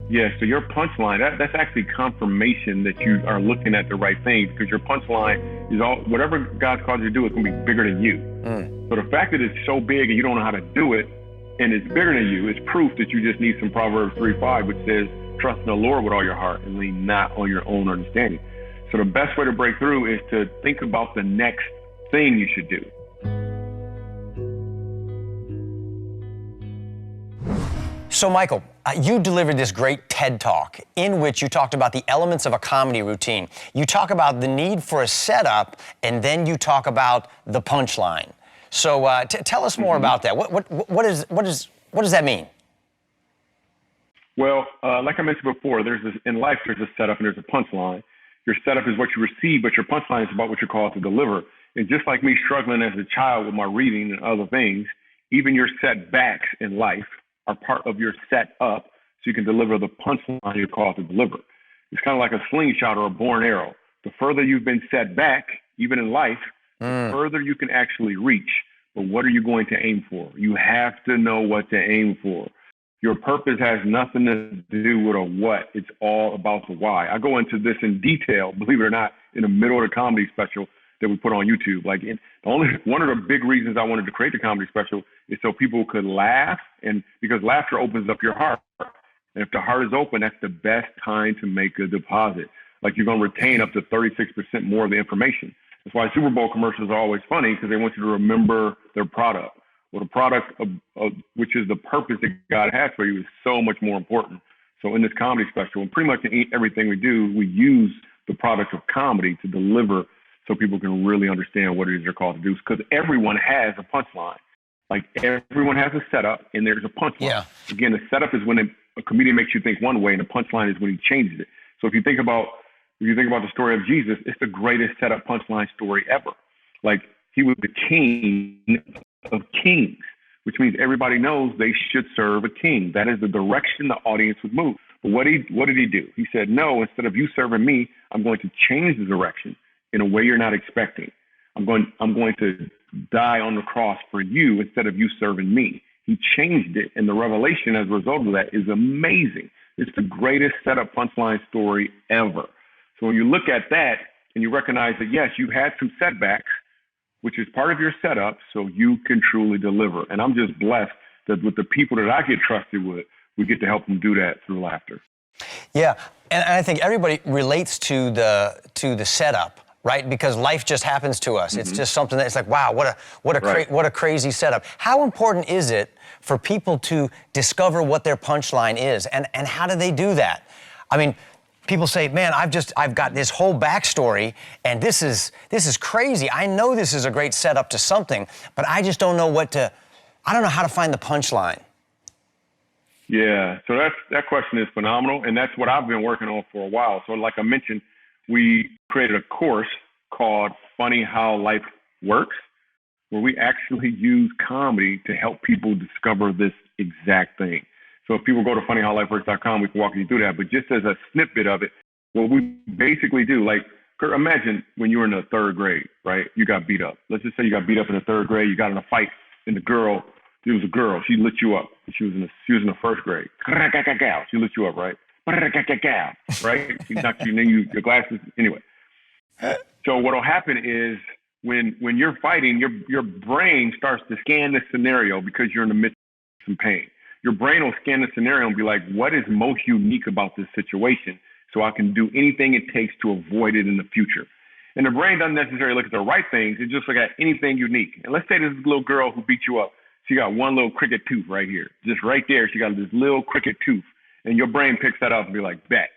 Yeah, so your punchline, that's actually confirmation that you are looking at the right thing, because your punchline is all, whatever God's called you to do, it's going to be bigger than you. So the fact that it's so big and you don't know how to do it and it's bigger than you is proof that you just need some Proverbs 3:5, which says, trust in the Lord with all your heart and lean not on your own understanding. So the best way to break through is to think about the next thing you should do. So, Michael, you delivered this great TED Talk in which you talked about the elements of a comedy routine. You talk about the need for a setup, and then you talk about the punchline. So, tell us more about that. What does that mean? Well, like I mentioned before, in life there's a setup and there's a punchline. Your setup is what you receive, but your punchline is about what you're called to deliver. And just like me struggling as a child with my reading and other things, even your setbacks in life are part of your setup, so you can deliver the punchline you're called to deliver. It's kind of like a slingshot or a bow and arrow. The further you've been set back, even in life, the further you can actually reach. But what are you going to aim for? You have to know what to aim for. Your purpose has nothing to do with a what. It's all about the why. I go into this in detail, believe it or not, in the middle of the comedy special that we put on YouTube. One of the big reasons I wanted to create the comedy special is so people could laugh, and because laughter opens up your heart. And if the heart is open, that's the best time to make a deposit. Like, you're going to retain up to 36% more of the information. That's why Super Bowl commercials are always funny, because they want you to remember their product. Well, the product, which is the purpose that God has for you, is so much more important. So in this comedy special, and pretty much in everything we do, we use the product of comedy to deliver so people can really understand what it is they're called to do. Because everyone has a punchline. Like, everyone has a setup and there's a punchline. Yeah. Again, the setup is when a comedian makes you think one way, and the punchline is when he changes it. So if you think about the story of Jesus, it's the greatest setup punchline story ever. Like, he was the king of kings, which means everybody knows they should serve a king. That is the direction the audience would move. But what did he do? He said, no, instead of you serving me, I'm going to change the direction in a way you're not expecting. I'm going to die on the cross for you instead of you serving me. He changed it, and the revelation as a result of that is amazing. It's the greatest setup punchline story ever. So when you look at that and you recognize that, yes, you had some setbacks, which is part of your setup, so you can truly deliver. And I'm just blessed that with the people that I get trusted with, we get to help them do that through laughter. Yeah, and I think everybody relates to the setup, right? Because life just happens to us. It's just something that's like, wow, what a crazy setup. How important is it for people to discover what their punchline is, and how do they do that? I mean, people say, man, I've got this whole backstory, and this is crazy. I know this is a great setup to something, but I just don't know I don't know how to find the punchline. Yeah, so that question is phenomenal, and that's what I've been working on for a while. So like I mentioned, we created a course called Funny How Life Works, where we actually use comedy to help people discover this exact thing. So if people go to funnyhowlifeworks.com, we can walk you through that. But just as a snippet of it, what we basically do, like, Kirk, imagine when you were in the third grade, right? You got beat up. Let's just say you got beat up in the third grade. You got in a fight, and it was a girl. She lit you up. She was in the first grade. She lit you up, right? Right? She knocked you, and then your glasses. Anyway. So what'll happen is when you're fighting, your brain starts to scan the scenario because you're in the midst of some pain. Your brain will scan the scenario and be like, what is most unique about this situation, so I can do anything it takes to avoid it in the future? And the brain doesn't necessarily look at the right things. It just look at anything unique. And let's say this little girl who beat you up, she got one little crooked tooth right here. Just right there, she got this little crooked tooth. And your brain picks that up and be like, bet.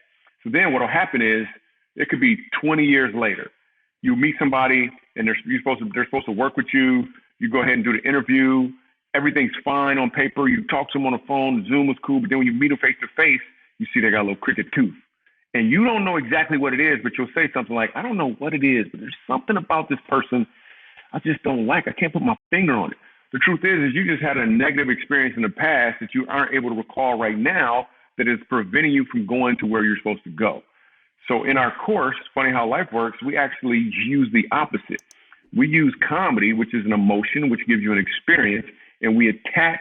So then what'll happen is, it could be 20 years later. You meet somebody and they're supposed to work with you. You go ahead and do the interview. Everything's fine on paper. You talk to them on the phone. Zoom was cool. But then when you meet them face to face, you see they got a little crooked tooth. And you don't know exactly what it is, but you'll say something like, I don't know what it is, but there's something about this person I just don't like. I can't put my finger on it. The truth is you just had a negative experience in the past that you aren't able to recall right now that is preventing you from going to where you're supposed to go. So in our course, Funny How Life Works, we actually use the opposite. We use comedy, which is an emotion, which gives you an experience, and we attach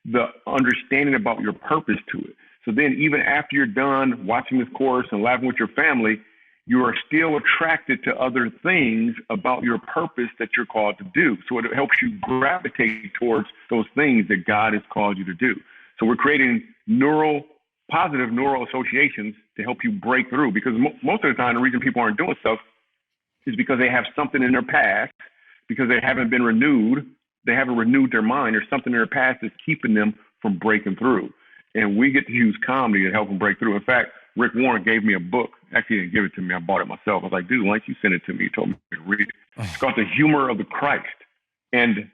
the understanding about your purpose to it. So then even after you're done watching this course and laughing with your family, you are still attracted to other things about your purpose that you're called to do. So it helps you gravitate towards those things that God has called you to do. So we're creating positive neural associations to help you break through, because most of the time the reason people aren't doing stuff is because they have something in their past, because they haven't been renewed. They haven't renewed their mind, or something in their past that's keeping them from breaking through. And we get to use comedy to help them break through. In fact, Rick Warren gave me a book. Actually, he didn't give it to me. I bought it myself. I was like, dude, why don't you send it to me? He told me to read it. It's called The Humor of the Christ. And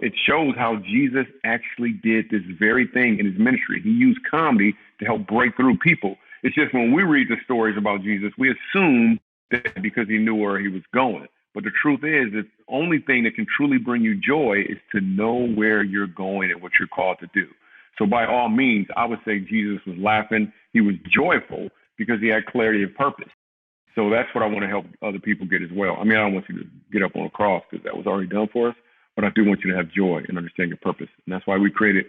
it shows how Jesus actually did this very thing in his ministry. He used comedy to help break through people. It's just when we read the stories about Jesus, we assume that because he knew where he was going. But the truth is, the only thing that can truly bring you joy is to know where you're going and what you're called to do. So by all means, I would say Jesus was laughing. He was joyful because he had clarity of purpose. So that's what I want to help other people get as well. I mean, I don't want you to get up on a cross because that was already done for us, but I do want you to have joy and understand your purpose. And that's why we created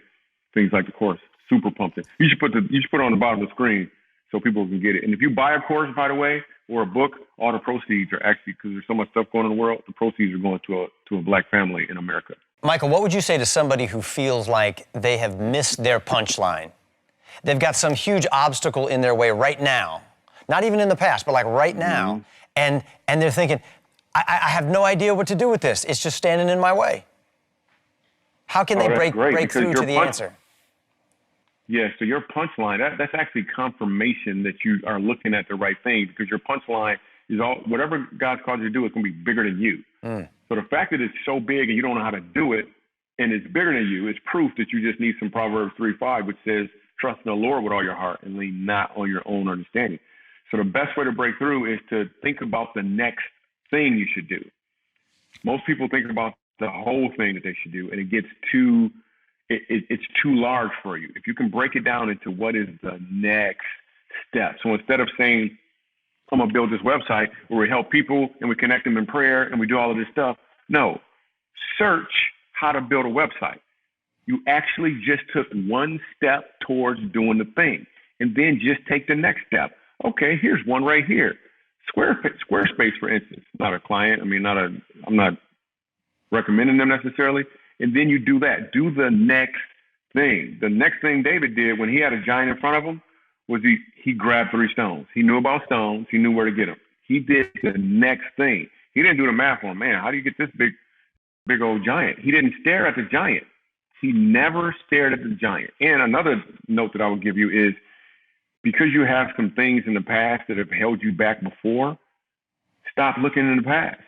things like the course. Super pumped it. You should put it on the bottom of the screen so people can get it. And if you buy a course, by the way, or a book, all the proceeds are actually, because there's so much stuff going on in the world, the proceeds are going to a Black family in America. Michael, what would you say to somebody who feels like they have missed their punchline? They've got some huge obstacle in their way right now, not even in the past, but like right now, and they're thinking, I have no idea what to do with this. It's just standing in my way. How can they break through to the answer? Yeah, so your punchline, that's actually confirmation that you are looking at the right thing, because your punchline is whatever God's called you to do, it's going to be bigger than you. So the fact that it's so big and you don't know how to do it, and it's bigger than you, is proof that you just need some Proverbs 3:5, which says, trust in the Lord with all your heart and lean not on your own understanding. So the best way to break through is to think about the next thing you should do. Most people think about the whole thing that they should do, and it gets it's too large for you. If you can break it down into what is the next step. So instead of saying, I'm going to build this website where we help people and we connect them in prayer and we do all of this stuff. No, search how to build a website. You actually just took one step towards doing the thing, and then just take the next step. Okay, here's one right here. Squarespace, for instance, not a client. I'm not recommending them necessarily. And then you do that. Do the next thing. The next thing David did when he had a giant in front of him was he grabbed 3 stones. He knew about stones. He knew where to get them. He did the next thing. He didn't do the math on, man, how do you get this big old giant? He didn't stare at the giant. He never stared at the giant. And another note that I would give you is, because you have some things in the past that have held you back before, stop looking in the past.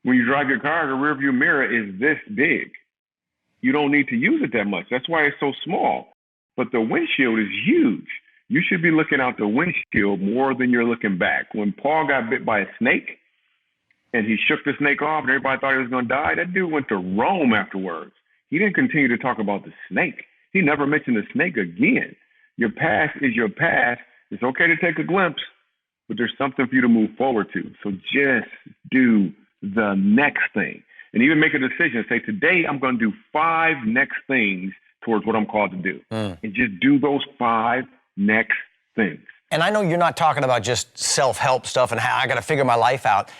When you drive your car, the rearview mirror is this big. You don't need to use it that much. That's why it's so small. But the windshield is huge. You should be looking out the windshield more than you're looking back. When Paul got bit by a snake and he shook the snake off and everybody thought he was going to die, that dude went to Rome afterwards. He didn't continue to talk about the snake. He never mentioned the snake again. Your past is your past. It's okay to take a glimpse, but there's something for you to move forward to. So just do the next thing. And even make a decision. Say, today I'm going to do 5 next things towards what I'm called to do. And just do those 5 next things. And I know you're not talking about just self-help stuff and how I got to figure my life out.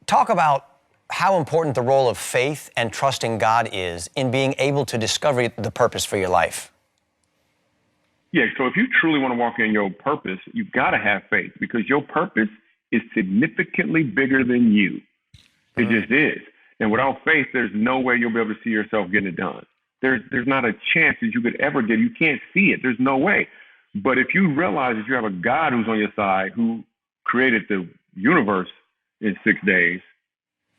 Talk about how important the role of faith and trusting God is in being able to discover the purpose for your life. Yeah, so if you truly want to walk in your purpose, you've got to have faith, because your purpose is significantly bigger than you. It just is. And without faith, there's no way you'll be able to see yourself getting it done. There's not a chance that you could ever get it. You can't see it. There's no way. But if you realize that you have a God who's on your side, who created the universe in 6 days,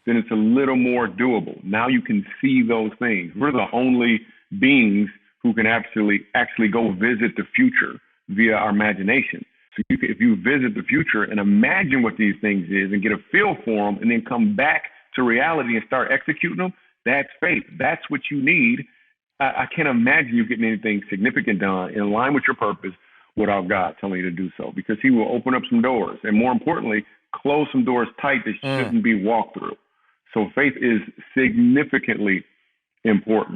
then it's a little more doable. Now you can see those things. We're the only beings who can actually go visit the future via our imagination. So if you visit the future and imagine what these things is and get a feel for them, and then come back to reality and start executing them, that's faith. That's what you need. I can't imagine you getting anything significant done in line with your purpose without God telling you to do so, because he will open up some doors, and more importantly, close some doors tight that shouldn't be walked through. So faith is significantly important.